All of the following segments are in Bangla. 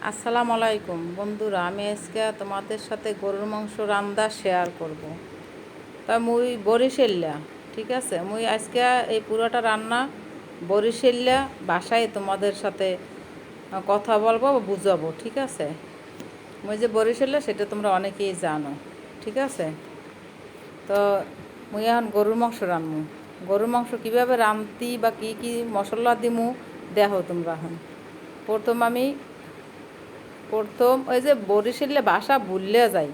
আসসালামু আলাইকুম বন্ধুরা, আমি আজকে তোমাদের সাথে গরুর মাংস রান্না শেয়ার করব। তা মুই বরিশাল্লা, ঠিক আছে। মুই আজকে এই পুরোটা রান্না বরিশাল্লা বাসায় তোমাদের সাথে কথা বলবো বা বুঝাবো, ঠিক আছে। মুই যে বরিশাল্লা সেটা তোমরা অনেকেই জানো, ঠিক আছে। তো মুই এখন গরুর মাংস রান্নু। গরুর মাংস কীভাবে রান্তি বা কী কী মশলা দিমু দেখো তোমরা। এখন প্রথম ওই যে বরিশালে বাসা ভুললে যাই,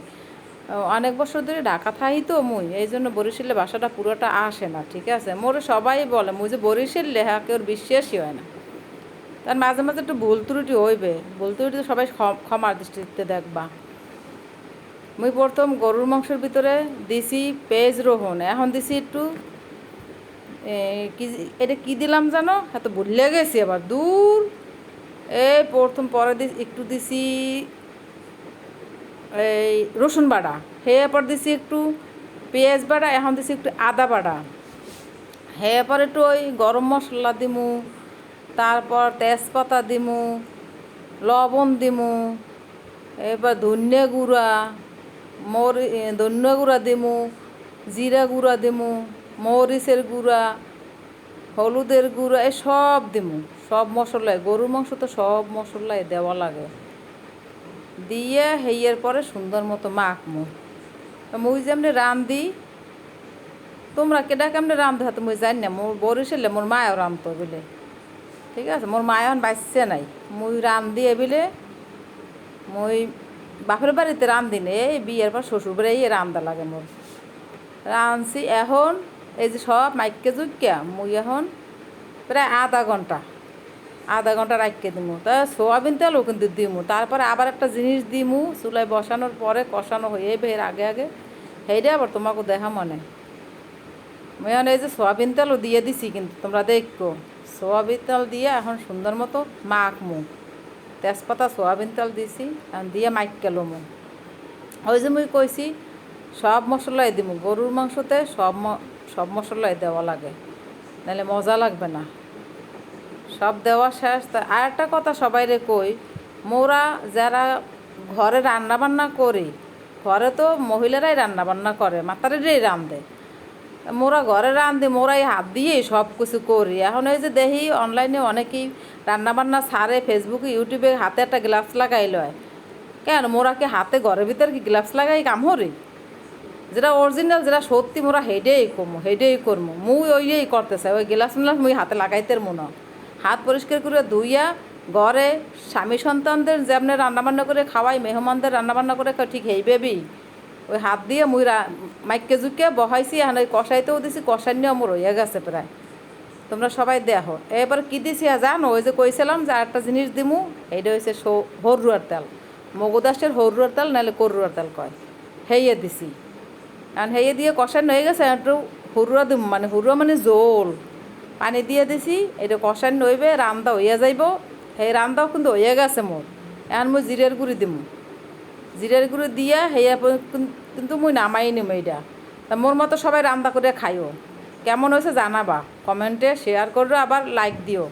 অনেক বছর ধরে ঢাকা থাই তো মুই, এই জন্য বরিশালে বাসাটা পুরোটা আসে না, ঠিক আছে। মোরে সবাই বলে মুই যে বরিশালে, হ্যাঁ, কেউ বিশ্বাসই হয় না। তার মাঝে মাঝে একটু ভুল ত্রুটি হইবে, ভুল ত্রুটি তো সবাই ক্ষমার দৃষ্টিতে দেখবা। মুই প্রথম গরুর মাংসের ভিতরে দিছি পেঁয়াজ রসুন, এখন দিছি একটু কি, এটা কি দিলাম জানো, হ্যাঁ তো ভুলে গেছি আবার, দূর। এই প্রথম পরে একটু দিছি এই রসুন বাটা, এরপর দিছি একটু পেঁয়াজ বাটা, এখন দিছি একটু আদা বাটা, এরপর একটু ওই গরম মশলা দিমু, তারপর তেজপাতা দিমু, লবণ দিমু, এরপর ধনিয়া গুঁড়া, ধনিয়া গুঁড়া দিমু, জিরা গুঁড়া দিমু, মরিচের গুঁড়া, হলুদের গুঁড়া, এই সব দিমু। সব মশলাই, গরুর মাংস তো সব মশলাই দেওয়া লাগে। দিয়ে হেইয়ের পরে সুন্দর মতো মাখমু। মুই যেমনি রান্ধি, তোমরা কেডা কেমনি রান্ধো হাতে মুই জানি না। মোর বরিশালে মোর মায়ও রান্ধতো এবিলে, ঠিক আছে। মোর মায়ন বাঁচছে নাই, মুই রান্ধি এবিলে। মুই বাপের বাড়িতে রান্ধি নে, এই বিয়ের পর শ্বশুর বাড়ি এই রান্ধা লাগে মোর। রাঁধছি এখন, এই যে সব মাইকে জুইকা মুই এখন প্রায় আধা ঘন্টা রাখিয়ে দিমু। তা সোয়াবিন তেলও কিন্তু দিমু, তারপরে আবার একটা জিনিস দিমু চুলায় বসানোর পরে, কষানো হয়ে এর আগে আগে সেইটা আবার তোমাকে দেখা মনে। আমি এখন এই যে সোয়াবিন তেলও দিয়ে দিছি, কিন্তু তোমরা দেখো সোয়াবিন তেল দিয়ে এখন সুন্দর মতো মাখমু। তেজপাতা সোয়াবিন তেল দিছি, এখন দিয়ে মাইকে লমু। ওই যে মুই কইছি সব মশলাই দিমু গরুর মাংসতে, সব মশলাই দেওয়া লাগে, নাহলে মজা লাগবে না। সব দেওয়া শেষ। তা আর একটা কথা সবাইরে কই, মোরা যারা ঘরে রান্নাবান্না করি, ঘরে তো মহিলারাই রান্নাবান্না করে, মাতারিরাই রান্ধে। মোরা ঘরে রান্ধি, মোরাই হাত দিয়েই সব কিছু করি। এখন এই যে দেখি অনলাইনে অনেকেই রান্নাবান্না ছাড়ে, ফেসবুকে ইউটিউবে হাতে একটা গ্লাভস লাগাই লয়। কেন মোরা কি হাতে ঘরের ভিতরে কি গ্লাভস লাগাই কাম হরি? যেটা অরিজিনাল, যেটা সত্যি, মোরা হেডেই করমু। মুই ওইই করতে চাই, ওই গ্লাভস মিলাস মুই হাতে লাগাইতের মনে। হাত পরিষ্কার করে ধুইয়া ঘরে স্বামী সন্তানদের যেমনি রান্নাবান্না করে খাওয়াই, মেহমানদের রান্নাবান্না করে ঠিক বেবি ওই হাত দিয়ে মুই মাইকে জুকে বহাইছি। এখন ওই কষাইতেও দিছি, কষাইনিও আমার হইয়া গেছে প্রায়। তোমরা সবাই দেখো এবার কী দিছি জানো, ওই যে কইছিলাম যে একটা জিনিস দিমু, এইটা হয়েছে হরুয়ার তেল, মগুদাসের হরুয়ার তেল, নাহলে করুয়ার তেল কয়, হেইয়ে দিছি। কারণ হেয়ে দিয়ে কষানো হয়ে গেছে, একটু হুরুয়া দিম, মানে হুরুয়া মানে জোল পানি দিয়ে দিছি। এটা কষানো হইবে, রান্দা হইয়া যাইব। সেই রান্দাও কিন্তু হইয়া গেছে মোর। এখন মুই জিরের গুঁড়ি দিমু, জিরের গুঁড়ি দিয়া হেয়া কিন্তু মুই নামাই নিম এইটা। তা মোর মতো সবাই রান্না করে খাইও। কেমন হয়েছে জানাবা, কমেন্টে শেয়ার করো, আবার লাইক দিও।